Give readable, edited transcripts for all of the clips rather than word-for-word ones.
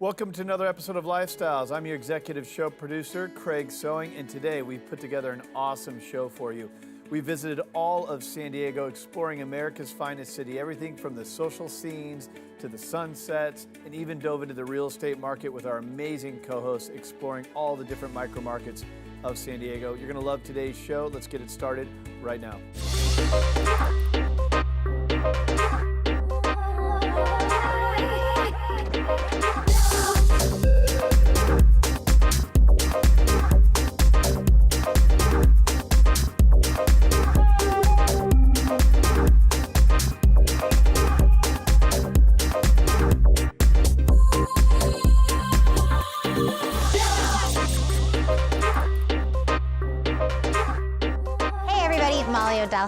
Welcome to another episode of Lifestyles. I'm your executive show producer, Craig Sewing, and today we've put together an awesome show for you. We visited all of San Diego, exploring America's finest city, everything from the social scenes to the sunsets, and even dove into the real estate market with our amazing co-hosts, exploring all the different micro markets of San Diego. You're gonna love today's show. Let's get it started right now.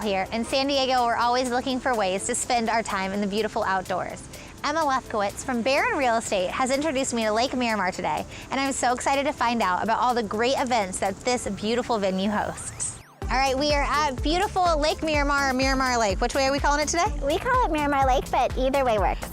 Here. In San Diego, we're always looking for ways to spend our time in the beautiful outdoors. Emma Lefkowitz from Barron Real Estate has introduced me to Lake Miramar today, and I'm so excited to find out about all the great events that this beautiful venue hosts. All right, we are at beautiful Lake Miramar, or Miramar Lake. Which way are we calling it today? We call it Miramar Lake, but either way works.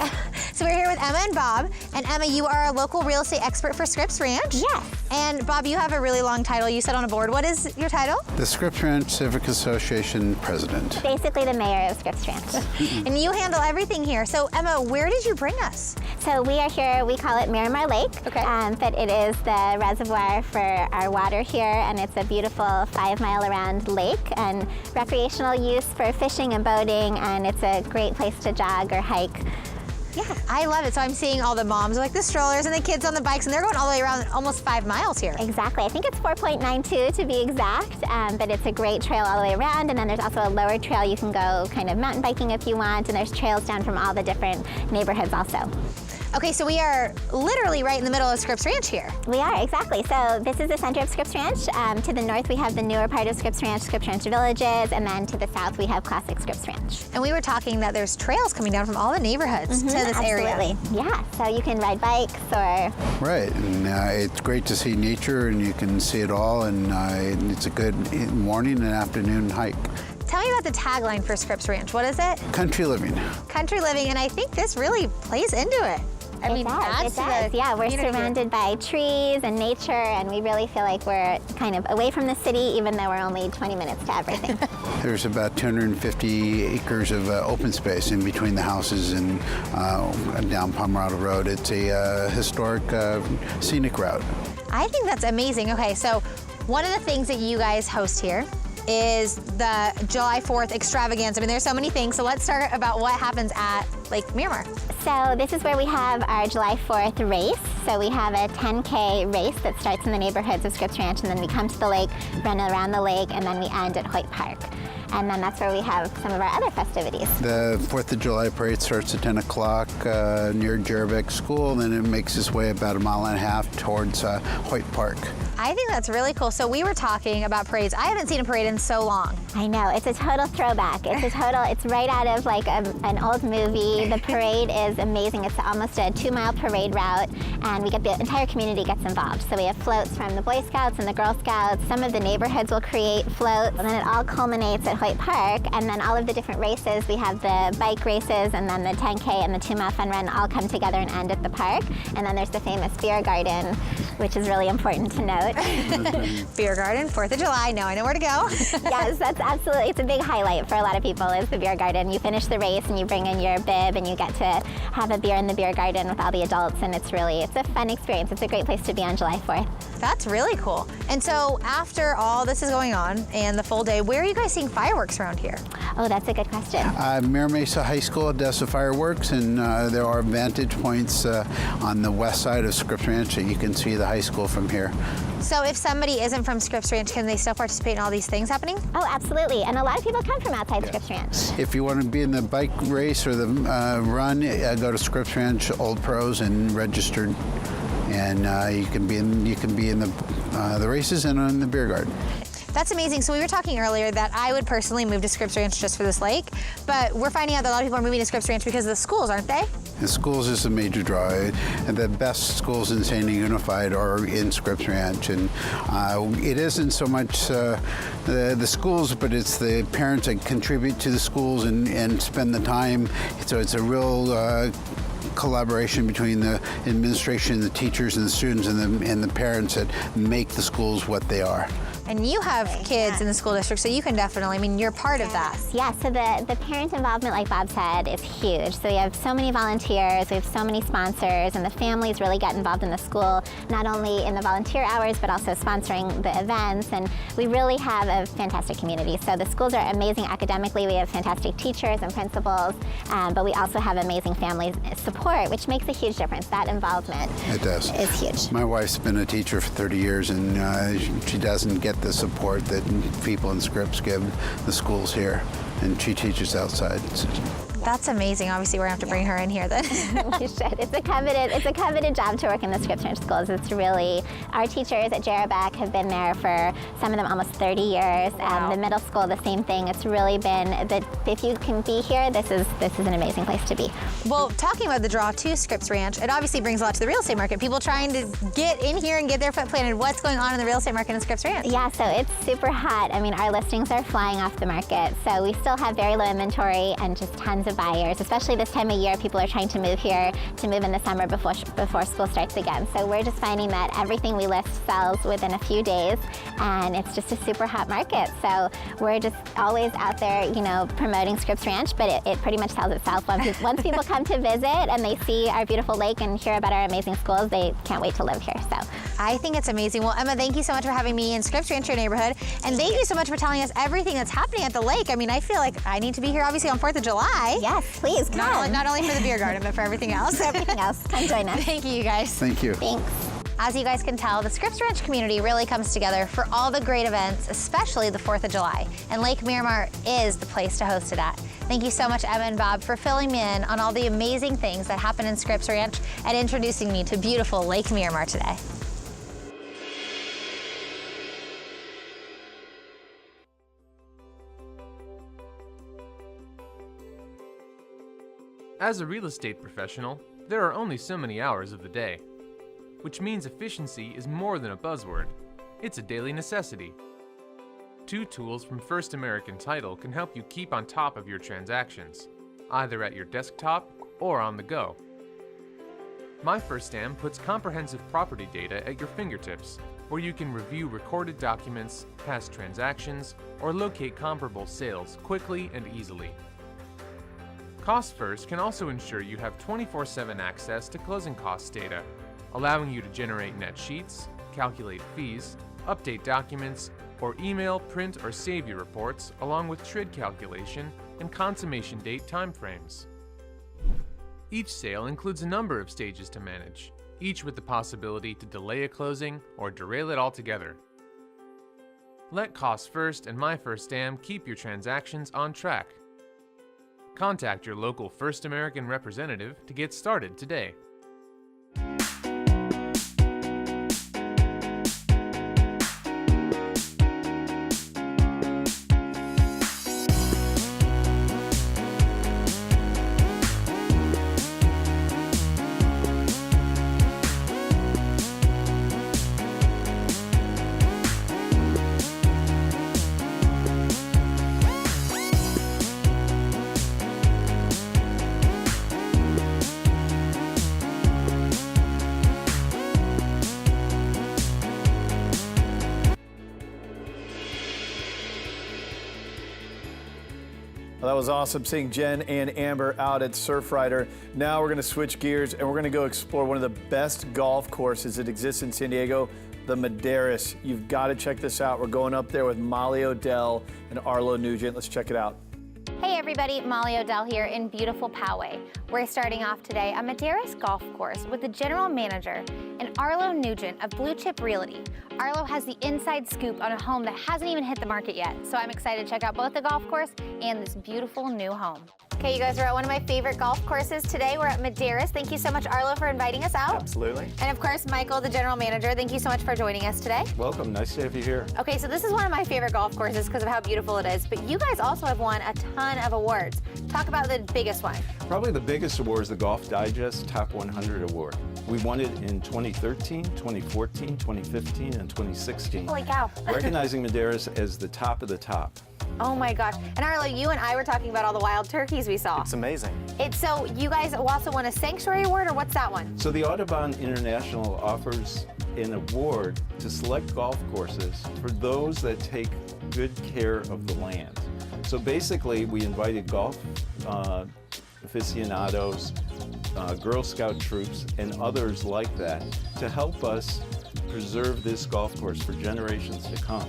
So we're here with Emma and Bob. And Emma, you are a local real estate expert for Scripps Ranch. Yes. And Bob, you have a really long title you said on a board. What is your title? The Scripps Ranch Civic Association President. Basically the mayor of Scripps Ranch. And you handle everything here. So Emma, where did you bring us? So we are here, we call it Miramar Lake, okay. But it is the reservoir for our water here, and it's a beautiful 5-mile around lake and recreational use for fishing and boating, and it's a great place to jog or hike. Yeah, I love it. So I'm seeing all the moms with like the strollers and the kids on the bikes, and they're going all the way around almost 5 miles here. Exactly. I think it's 4.92 to be exact, but it's a great trail all the way around. And then there's also a lower trail you can go kind of mountain biking if you want, and there's trails down from all the different neighborhoods also. Okay, so we are literally right in the middle of Scripps Ranch here. We are, exactly. So this is the center of Scripps Ranch. To the north, we have the newer part of Scripps Ranch Villages, and then to the south, we have classic Scripps Ranch. And we were talking that there's trails coming down from all the neighborhoods to this area. Absolutely, yeah. So you can ride bikes or... Right, and it's great to see nature, and you can see it all, and it's a good morning and afternoon hike. Tell me about the tagline for Scripps Ranch. What is it? Country living. Country living, and I think this really plays into it. It does. Yeah, we're surrounded by trees and nature, and we really feel like we're kind of away from the city, even though we're only 20 minutes to everything. There's about 250 acres of open space in between the houses and down Pomerado Road. It's a historic scenic route. I think that's amazing. Okay, so one of the things that you guys host here is the July 4th extravaganza. I mean, there's so many things, so let's start about what happens at Lake Miramar. So this is where we have our July 4th race. So we have a 10K race that starts in the neighborhoods of Scripps Ranch, and then we come to the lake, run around the lake, and then we end at Hoyt Park. And then that's where we have some of our other festivities. The 4th of July parade starts at 10 o'clock near Jerbeck School, then it makes its way about 1.5 miles towards Hoyt Park. I think that's really cool. So we were talking about parades. I haven't seen a parade in so long. I know, it's a total throwback. It's right out of like an old movie. The parade is amazing. It's almost a 2-mile parade route, and we get the entire community gets involved. So we have floats from the Boy Scouts and the Girl Scouts. Some of the neighborhoods will create floats, and then it all culminates at Hoyt Park, and then all of the different races. We have the bike races, and then the 10K and the 2-mile fun run all come together and end at the park. And then there's the famous beer garden, which is really important to note. Beer garden, 4th of July. Now I know where to go. Yes, that's absolutely, it's a big highlight for a lot of people is the beer garden. You finish the race and you bring in your bib and you get to have a beer in the beer garden with all the adults, and it's a fun experience. It's a great place to be on July 4th. That's really cool. And so after all this is going on and the full day, where are you guys seeing fireworks around here? Oh, that's a good question. Mira Mesa High School does the fireworks, and there are vantage points on the west side of Scripps Ranch that you can see the high school from here. So if somebody isn't from Scripps Ranch, can they still participate in all these things happening? Oh, absolutely. And a lot of people come from outside Scripps Ranch. If you want to be in the bike race or the run, go to Scripps Ranch Old Pros and register. And you can be in the races and in the beer garden. That's amazing. So we were talking earlier that I would personally move to Scripps Ranch just for this lake, but we're finding out that a lot of people are moving to Scripps Ranch because of the schools, aren't they? The schools is a major draw, and the best schools in San Diego Unified are in Scripps Ranch, and it isn't so much the schools, but it's the parents that contribute to the schools and spend the time. So it's a real collaboration between the administration, the teachers, and the students, and the parents that make the schools what they are. And you have kids in the school district, so you can definitely, I mean, you're part of that. Yeah, so the parent involvement, like Bob said, is huge. So we have so many volunteers, we have so many sponsors, and the families really get involved in the school, not only in the volunteer hours, but also sponsoring the events. And we really have a fantastic community. So the schools are amazing academically. We have fantastic teachers and principals, but we also have amazing family support, which makes a huge difference. That involvement is huge. My wife's been a teacher for 30 years, and she doesn't get the support that people in Scripps give the schools here, and she teaches outside. That's amazing. Obviously, we're gonna have to bring her in here then. You should. It's a coveted job to work in the Scripps Ranch schools. It's really, our teachers at Jerebeck have been there for, some of them almost 30 years. Wow. The middle school, the same thing. It's really been, if you can be here, this is an amazing place to be. Well, talking about the draw to Scripps Ranch, it obviously brings a lot to the real estate market. People trying to get in here and get their foot planted. What's going on in the real estate market in Scripps Ranch? Yeah, so it's super hot. I mean, our listings are flying off the market. So we still have very low inventory and just tons of buyers, especially this time of year. People are trying to move here, to move in the summer before school starts again. So we're just finding that everything we list sells within a few days, and it's just a super hot market. So we're just always out there, you know, promoting Scripps Ranch, but it pretty much sells itself. Once people come to visit and they see our beautiful lake and hear about our amazing schools, they can't wait to live here. So I think it's amazing. Well, Emma, thank you so much for having me in Scripps Ranch, your neighborhood, and thank you so much for telling us everything that's happening at the lake. I mean, I feel like I need to be here obviously on 4th of July. yes, please come. Not only for the beer garden, but for everything else. Everything else. Come join us. Thank you, guys. Thank you. Thanks. As you guys can tell, the Scripps Ranch community really comes together for all the great events, especially the 4th of July. And Lake Miramar is the place to host it at. Thank you so much, Emma and Bob, for filling me in on all the amazing things that happen in Scripps Ranch and introducing me to beautiful Lake Miramar today. As a real estate professional, there are only so many hours of the day, which means efficiency is more than a buzzword. It's a daily necessity. Two tools from First American Title can help you keep on top of your transactions, either at your desktop or on the go. My First Am puts comprehensive property data at your fingertips, where you can review recorded documents, past transactions, or locate comparable sales quickly and easily. Cost First can also ensure you have 24/7 access to closing costs data, allowing you to generate net sheets, calculate fees, update documents, or email, print, or save your reports, along with TRID calculation and consummation date timeframes. Each sale includes a number of stages to manage, each with the possibility to delay a closing or derail it altogether. Let Cost First and My First Am keep your transactions on track. Contact your local First American representative to get started today. Well, that was awesome seeing Jen and Amber out at Surfrider. Now we're going to switch gears and we're going to go explore one of the best golf courses that exists in San Diego, the Maderas. You've got to check this out. We're going up there with Molly Odell and Arlo Nugent. Let's check it out. Hey everybody, Molly Odell here in beautiful Poway. We're starting off today on Maderas Golf Course with the general manager and Arlo Nugent of Blue Chip Realty. Arlo has the inside scoop on a home that hasn't even hit the market yet, so I'm excited to check out both the golf course and this beautiful new home. Okay, you guys, we're at one of my favorite golf courses today. We're at Maderas. Thank you so much, Arlo, for inviting us out. Absolutely. And of course, Michael, the general manager, thank you so much for joining us today. Welcome, nice to have you here. Okay, so this is one of my favorite golf courses because of how beautiful it is, but you guys also have won a ton of awards. Talk about the biggest one. Probably the biggest award is the Golf Digest Top 100 Award. We won it in 2013, 2014, 2015, and 2016. Holy cow. Recognizing Maderas as the top of the top. Oh my gosh. And Arlo, you and I were talking about all the wild turkeys we saw. It's amazing. So you guys also won a Sanctuary Award, or what's that one? So the Audubon International offers an award to select golf courses for those that take good care of the land. So basically, we invited golf aficionados, Girl Scout troops, and others like that to help us preserve this golf course for generations to come.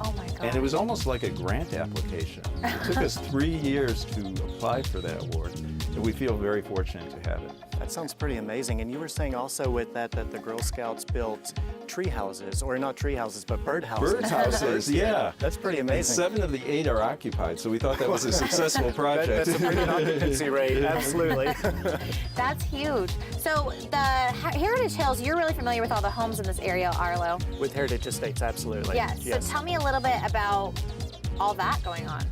Oh my God. And it was almost like a grant application. It took us 3 years to apply for that award, and we feel very fortunate to have it. That sounds pretty amazing. And you were saying also with that the Girl Scouts built tree houses, or not tree houses, but bird houses. Bird houses, yeah. That's pretty And amazing. 7 of the 8 are occupied, so we thought that was a successful project. That's a pretty good occupancy rate, absolutely. That's huge. So the Heritage Hills, you're really familiar with all the homes in this area, Arlo. With Heritage Estates, absolutely. Yes. So tell me a little bit about all that going on.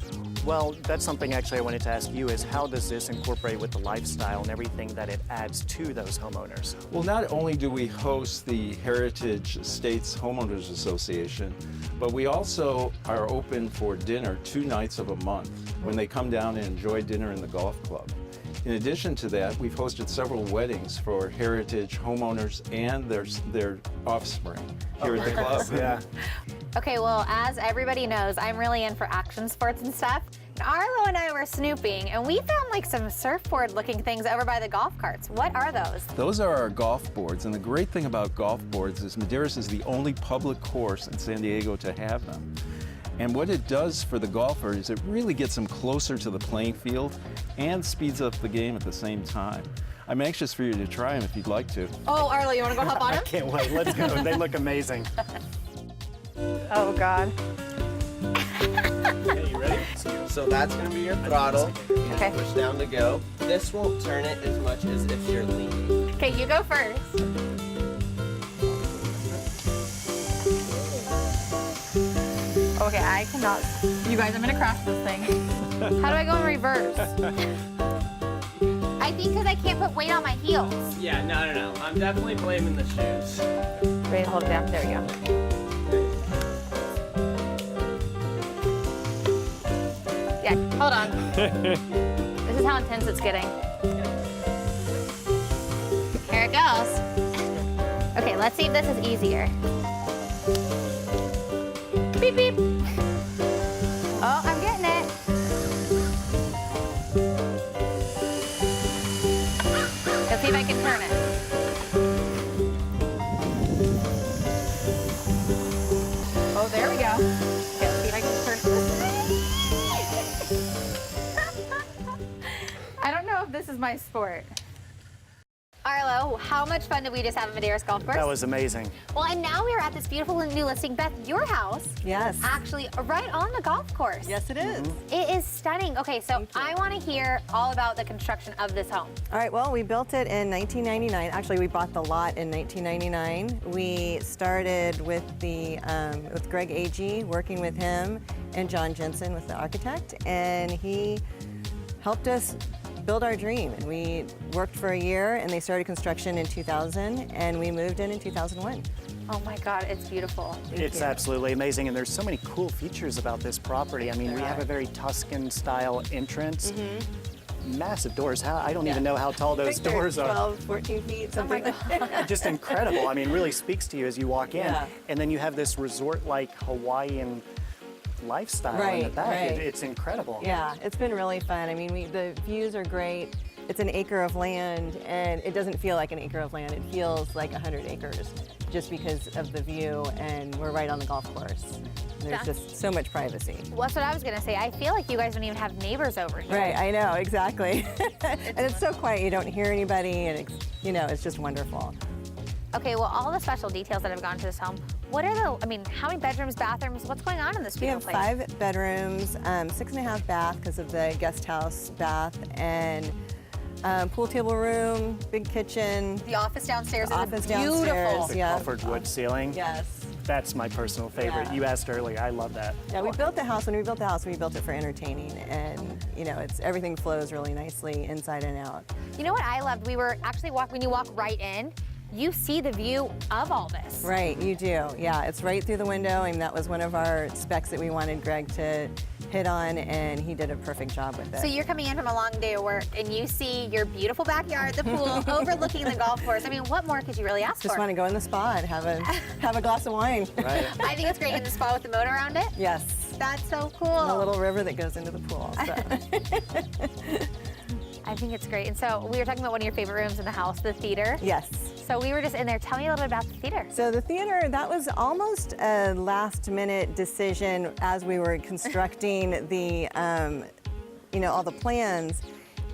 Well, that's something actually I wanted to ask you is how does this incorporate with the lifestyle and everything that it adds to those homeowners? Well, not only do we host the Heritage Estates Homeowners Association, but we also are open for dinner 2 nights of a month when they come down and enjoy dinner in the golf club. In addition to that, we've hosted several weddings for Heritage homeowners and their offspring here at the club. Yeah. Okay, well, as everybody knows, I'm really in for action sports and stuff. And Arlo and I were snooping, and we found like some surfboard-looking things over by the golf carts. What are those? Those are our golf boards, and the great thing about golf boards is Maderas is the only public course in San Diego to have them. And what it does for the golfer is it really gets them closer to the playing field and speeds up the game at the same time. I'm anxious for you to try them if you'd like to. Oh, Arlo, you want to go hop on I them? can't wait. Let's go. They look amazing. Oh, God. Okay, you ready? So that's going to be your throttle. Okay. Push down to go. This won't turn it as much as if you're leaning. Okay, you go first. Okay, I cannot. You guys, I'm gonna crash this thing. How do I go in reverse? I think because I can't put weight on my heels. Yeah, no. I'm definitely blaming the shoes. Ready to hold it down? There we go. Yeah, hold on. This is how intense it's getting. Here it goes. Okay, let's see if this is easier. Beep, beep. Oh, I'm getting it. Let's see if I can turn it. Oh, there we go. Okay, let's see if I can turn this. I don't know if this is my sport. Arlo, how much fun did we just have at Maderas Golf Course? That was amazing. Well, and now we are at this beautiful new listing. Beth, your house. Yes. Actually, right on the golf course. Yes, it is. It is stunning. Okay, so I want to hear all about the construction of this home. All right, well, we built it in 1999. Actually, we bought the lot in 1999. We started with with Greg Agee, working with him, and John Jensen with the architect, and he helped us build our dream. And we worked for a year, and they started construction in 2000, and we moved in 2001. Oh my God, it's beautiful. It's absolutely amazing, and there's so many cool features about this property. I mean, we have a very Tuscan-style entrance. Massive doors. I don't even know how tall those doors are. 12, 14 feet, something like that. Just incredible. I mean, really speaks to you as you walk in. Yeah. And then you have this resort-like Hawaiian lifestyle in the back. Right. It's incredible. Yeah, it's been really fun. I mean, the views are great. It's an acre of land, and it doesn't feel like an acre of land. It feels like 100 acres just because of the view, and we're right on the golf course. There's just so much privacy. Well, that's what I was going to say. I feel like you guys don't even have neighbors over here. Right, I know, exactly. And it's so quiet, you don't hear anybody, and it's just wonderful. Okay, well, all the special details that have gone to this home, what are how many bedrooms, bathrooms, what's going on in this We have beautiful place? 5 bedrooms, 6.5 bath because of the guest house bath, and pool table room, big kitchen. The office downstairs Office is beautiful. downstairs. The Yeah. coffered wood ceiling. Yes. That's my personal favorite. Yeah. You asked earlier. I love that. Yeah, we built the house. When we built the house, we built it for entertaining, and everything flows really nicely inside and out. You know what I loved? We were actually when you walk right in, you see the view of all this. Right, you do. Yeah, it's right through the window, and that was one of our specs that we wanted Greg to hit on, and he did a perfect job with it. So you're coming in from a long day of work, and you see your beautiful backyard, the pool, overlooking the golf course. I mean, what more could you really ask Just for? want to go in the spa and have a glass of wine. Right. I think it's great in the spa with the moat around it. Yes. That's so cool. And a little river that goes into the pool. So. I think it's great. And so we were talking about one of your favorite rooms in the house, the theater. Yes. So we were just in there. Tell me a little bit about the theater. So the theater, that was almost a last-minute decision as we were constructing the, all the plans,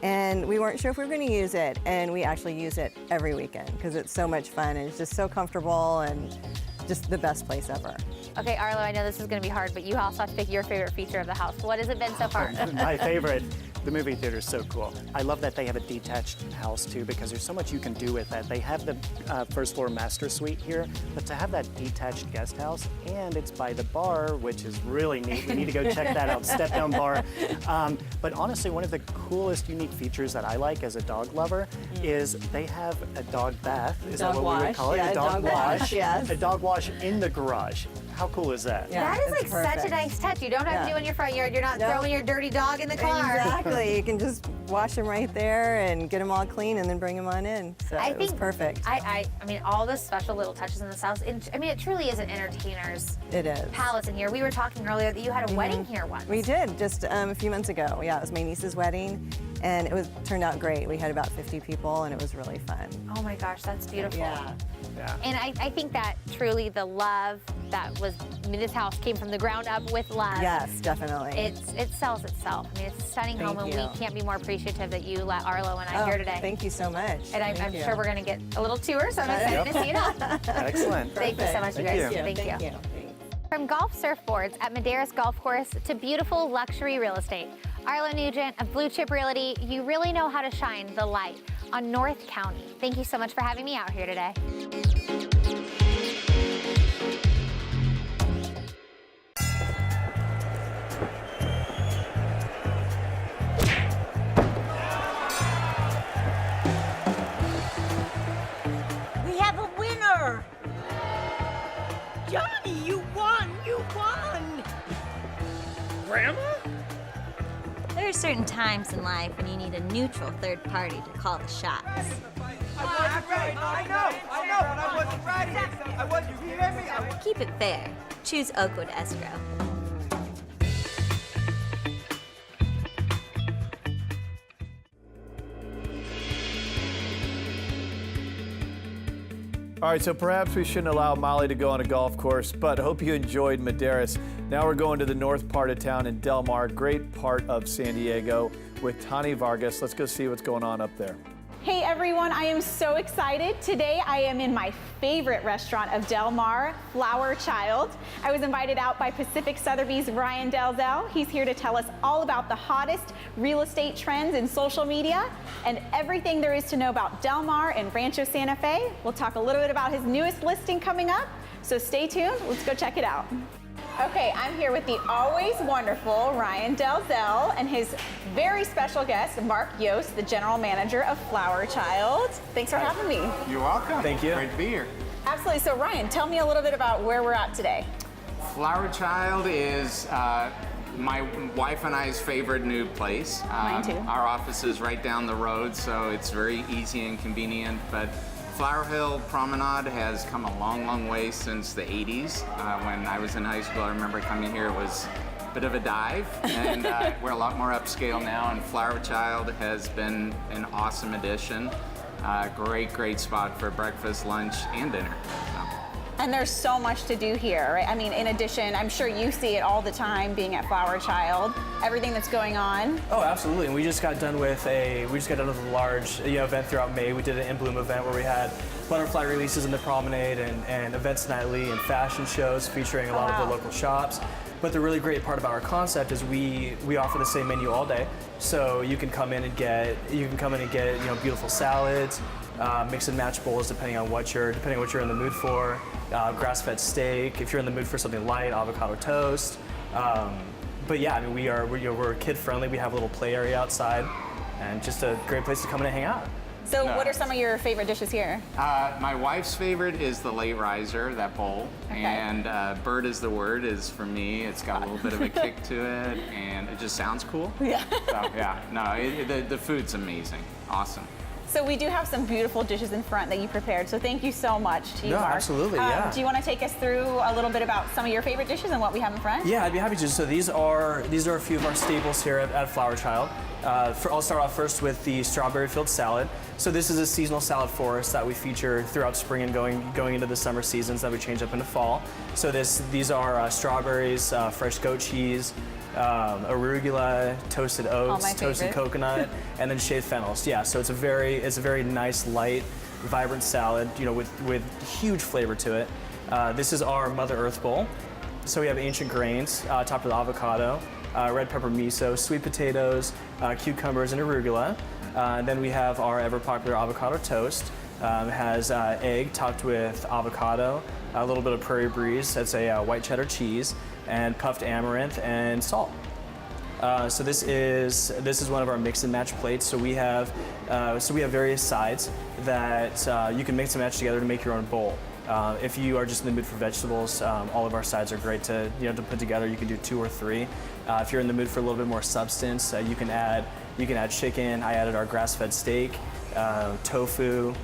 and we weren't sure if we were going to use it, and we actually use it every weekend because it's so much fun and it's just so comfortable and just the best place ever. Okay, Arlo, I know this is going to be hard, but you also have to pick your favorite feature of the house. What has it been so far? My favorite, the movie theater is so cool. I love that they have a detached house too, because there's so much you can do with that. They have the first floor master suite here, but to have that detached guest house, and it's by the bar, which is really neat. We need to go check that out, step down bar. But honestly, one of the coolest unique features that I like as a dog lover is they have a dog bath. Is that Dog what we would call it? wash. A dog wash. Yes. A dog wash in the garage. How cool is that? Yeah, That is it's like such perfect. a nice touch. You don't have to do it in your front yard. You're not throwing your dirty dog in the car. Exactly. You can just wash them right there and get them all clean and then bring them on in. So I it was think perfect. I mean, all the special little touches in this house. I mean, it truly is an entertainer's It is. palace in here. We were talking earlier that you had a wedding here once. We did just a few months ago. Yeah, it was my niece's wedding, and it turned out great. We had about 50 people, and it was really fun. Oh my gosh, that's beautiful. Yeah. Yeah. And I think that truly the love that was, I mean, this house came from the ground up with love. Yes, definitely. It sells itself. I mean, it's a stunning home, and you. we can't be more appreciative that you let Arlo and I here today. Thank you so much. And I'm Thank you. sure we're going to get a little tour, so I'm excited to see it all. Excellent. Thank you so much, you guys. Thank Thank you. you. From golf surfboards at Maderas Golf Course to beautiful luxury real estate, Arlo Nugent of Blue Chip Realty, you really know how to shine the light on North County. Thank you so much for having me out here today. We have a winner! Johnny, you won! You won! Grandma? There are certain times in life when you need a neutral third party to call the shots. I wasn't ready. I wasn't ready. You hear me? Keep it fair. Choose Oakwood Escrow. All right, so perhaps we shouldn't allow Molly to go on a golf course, but I hope you enjoyed Maderas. Now we're going to the north part of town in Del Mar, great part of San Diego, with Tawnie Vargas. Let's go see what's going on up there. Hey everyone, I am so excited. Today I am in my favorite restaurant of Del Mar, Flower Child. I was invited out by Pacific Sotheby's Ryan Dalzell. He's here to tell us all about the hottest real estate trends in social media and everything there is to know about Del Mar and Rancho Santa Fe. We'll talk a little bit about his newest listing coming up, so stay tuned. Let's go check it out. Okay, I'm here with the always wonderful Ryan Dalzell and his very special guest, Mark Yost, the general manager of Flower Child. Thanks for having me. You're welcome. Thank you. Great to be here. Absolutely. So Ryan, tell me a little bit about where we're at today. Flower Child is my wife and I's favorite new place. Mine too. Our office is right down the road, so it's very easy and convenient. But Flower Hill Promenade has come a long, long way since the 80s. When I was in high school, I remember coming here, it was a bit of a dive, and we're a lot more upscale now, and Flower Child has been an awesome addition. Great spot for breakfast, lunch, and dinner. And there's so much to do here, right? I mean, in addition, I'm sure you see it all the time being at Flower Child, everything that's going on. Oh, absolutely. And we just got done with a large event throughout May. We did an In Bloom event where we had butterfly releases in the promenade and events nightly and fashion shows featuring a lot of the local shops. But the really great part about our concept is we offer the same menu all day. So you can come in and get beautiful salads, mix and match bowls depending on what you're in the mood for. Grass-fed steak. If you're in the mood for something light, avocado toast. But yeah, I mean we're kid friendly. We have a little play area outside, and just a great place to come in and hang out. So No. what are some of your favorite dishes here? My wife's favorite is the late riser, that bowl. Okay. And bird is the word is for me. It's got a little bit of a kick to it, and it just sounds cool. Yeah. So, yeah, no, the food's amazing. Awesome. So we do have some beautiful dishes in front that you prepared. So thank you so much to you, No, Mark. absolutely, yeah. Do you want to take us through a little bit about some of your favorite dishes and what we have in front? Yeah, I'd be happy to. So these are a few of our staples here at Flower Child. I'll start off first with the strawberry-filled salad. So this is a seasonal salad for us that we feature throughout spring and going into the summer seasons that we change up into fall. So these are strawberries, fresh goat cheese, arugula, toasted oats, toasted coconut, and then shaved fennels. Yeah, so it's a very nice, light, vibrant salad, with huge flavor to it. This is our Mother Earth bowl. So we have ancient grains topped with avocado, red pepper miso, sweet potatoes, cucumbers, and arugula. And then we have our ever popular avocado toast. It has egg topped with avocado, a little bit of Prairie Breeze, that's a white cheddar cheese, and puffed amaranth and salt. So this is one of our mix and match plates. So we have various sides that you can mix and match together to make your own bowl. If you are just in the mood for vegetables, all of our sides are great to put together. You can do 2 or 3. If you're in the mood for a little bit more substance, you can add chicken. I added our grass-fed steak, tofu.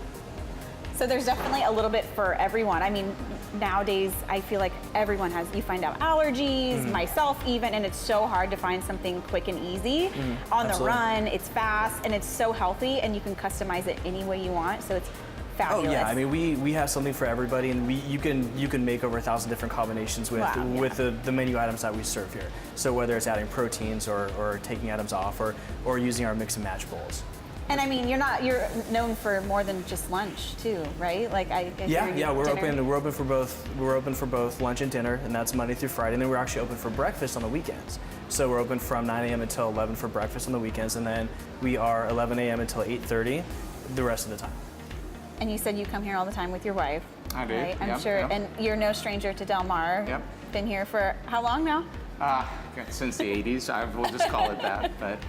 So there's definitely a little bit for everyone. I mean, nowadays I feel like you find out allergies, myself even, and it's so hard to find something quick and easy on the run. It's fast and it's so healthy, and you can customize it any way you want. So it's fabulous. Oh yeah, I mean we have something for everybody, and you can make over 1,000 different combinations with the menu items that we serve here. So whether it's adding proteins or taking items off or using our mix and match bowls. And I mean, you're known for more than just lunch too, right? Like we're open for both lunch and dinner, and that's Monday through Friday. And then we're actually open for breakfast on the weekends. So we're open from 9 a.m. until 11 for breakfast on the weekends, and then we are 11 a.m. until 8:30 the rest of the time. And you said you come here all the time with your wife. I do. Right? I'm Yep, sure. yep. And you're no stranger to Del Mar. Yep. Been here for how long now? Since the 80s, we'll just call it that. But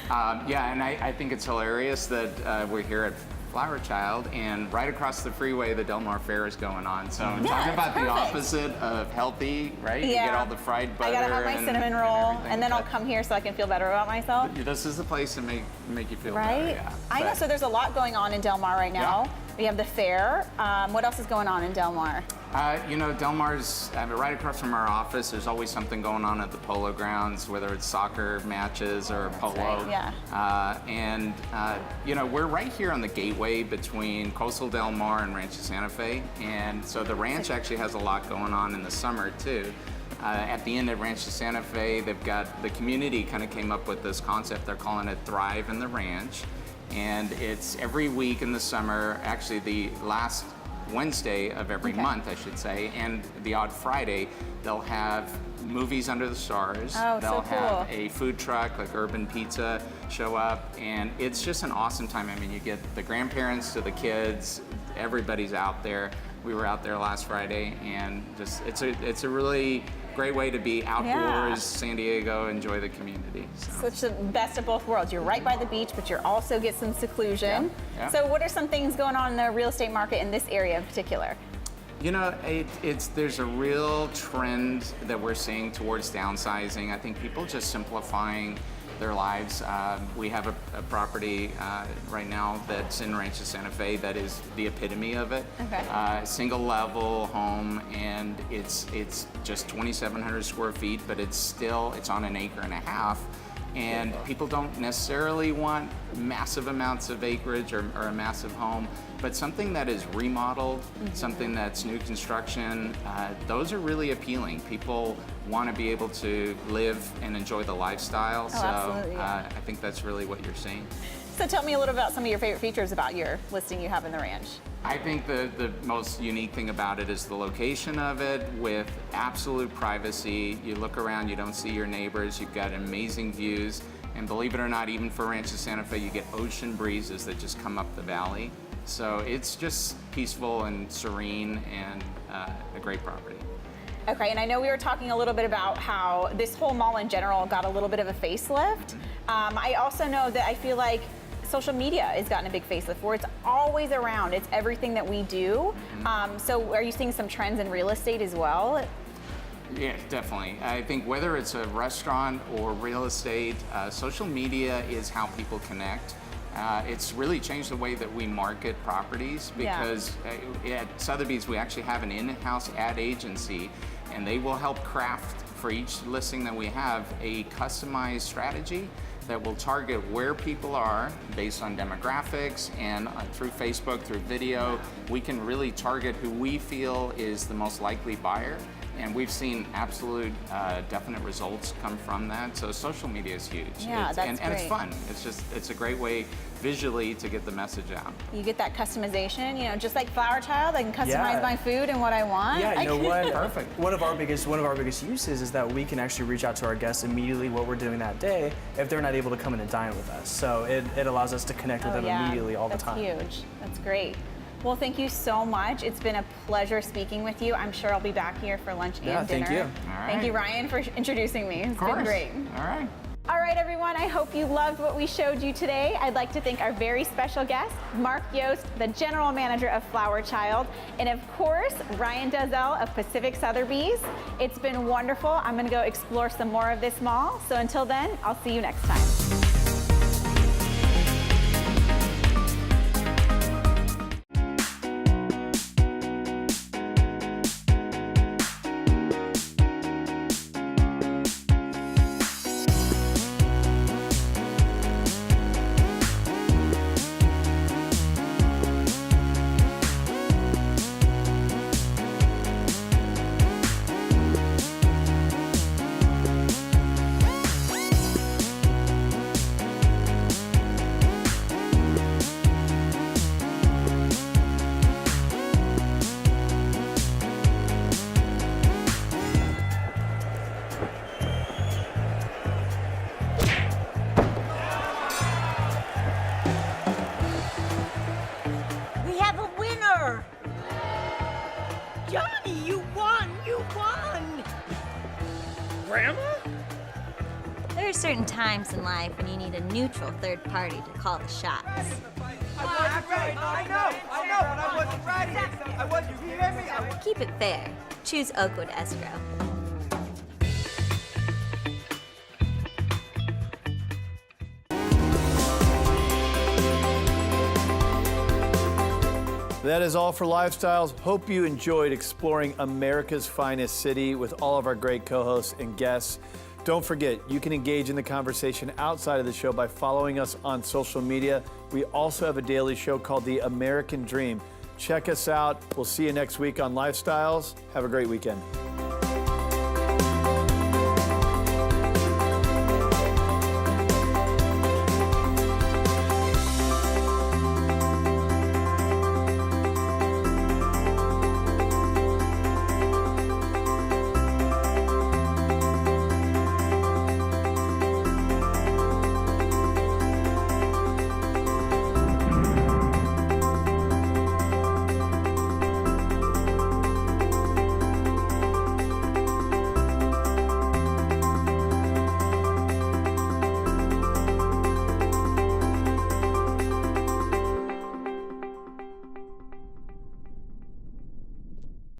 and I think it's hilarious that we're here at Flower Child, and right across the freeway, the Del Mar Fair is going on. So I'm talking about the opposite of healthy, right? Yeah. You get all the fried butter. I gotta have my cinnamon roll, and then I'll come here so I can feel better about myself. This is the place to make you feel right? better. Yeah. I know. So there's a lot going on in Del Mar right now. Yeah. We have the fair. What else is going on in Del Mar? Del Mar's right across from our office. There's always something going on at the polo grounds, whether it's soccer matches or polo. Right, yeah. We're right here on the gateway between Coastal Del Mar and Rancho Santa Fe, and so the ranch actually has a lot going on in the summer too. At the end of Rancho Santa Fe, they've got the community kind of came up with this concept. They're calling it Thrive in the Ranch. And it's every week in the summer, actually the last Wednesday of every month, I should say, and the odd Friday, they'll have movies under the stars. Oh, they'll so cool. have a food truck like Urban Pizza show up, and it's just an awesome time. I mean, you get the grandparents to the kids, everybody's out there. We were out there last Friday, and just it's a really great way to be outdoors, San Diego, enjoy the community. So it's the best of both worlds. You're right by the beach, but you also get some seclusion. Yeah. So what are some things going on in the real estate market in this area in particular? There's a real trend that we're seeing towards downsizing. I think people just simplifying their lives. We have a property right now that's in Rancho Santa Fe that is the epitome of it. Okay. Single level home, and it's just 2,700 square feet, but it's on an acre and a half. And people don't necessarily want massive amounts of acreage or a massive home, but something that is remodeled, something that's new construction, those are really appealing. People want to be able to live and enjoy the lifestyle, absolutely, I think that's really what you're seeing. So tell me a little about some of your favorite features about your listing you have in the ranch. I think the most unique thing about it is the location of it with absolute privacy. You look around, you don't see your neighbors, you've got amazing views, and believe it or not, even for Rancho Santa Fe, you get ocean breezes that just come up the valley. So it's just peaceful and serene and a great property. Okay, and I know we were talking a little bit about how this whole mall in general got a little bit of a facelift. I also know that I feel like social media has gotten a big facelift where it's always around. It's everything that we do. So are you seeing some trends in real estate as well? Yeah, definitely. I think whether it's a restaurant or real estate, social media is how people connect. It's really changed the way that we market properties because at Sotheby's we actually have an in-house ad agency, and they will help craft for each listing that we have a customized strategy that will target where people are based on demographics, and through Facebook, through video, we can really target who we feel is the most likely buyer. And we've seen absolute definite results come from that. So social media is huge. Yeah, and it's fun. It's a great way visually to get the message out. You get that customization, you know, just like Flower Child, I can customize my food and what I want. Yeah, you know what? Perfect. One of our biggest uses is that we can actually reach out to our guests immediately what we're doing that day if they're not able to come in and dine with us. So it allows us to connect with them immediately all the time. That's huge. That's great. Well, thank you so much. It's been a pleasure speaking with you. I'm sure I'll be back here for lunch and dinner. Thank you. All right. Thank you, Ryan, for introducing me. It's been great. All right. All right, everyone, I hope you loved what we showed you today. I'd like to thank our very special guest, Mark Yost, the General Manager of Flower Child, and of course, Ryan Dalzell of Pacific Sotheby's. It's been wonderful. I'm gonna go explore some more of this mall. So until then, I'll see you next time. Johnny, you won! You won! Grandma? There are certain times in life when you need a neutral third party to call the shots. I wasn't ready. I know, but I wasn't ready. I wasn't, you hear me? Keep it fair. Choose Oakwood Escrow. That is all for Lifestyles. Hope you enjoyed exploring America's finest city with all of our great co-hosts and guests. Don't forget, you can engage in the conversation outside of the show by following us on social media. We also have a daily show called The American Dream. Check us out. We'll see you next week on Lifestyles. Have a great weekend.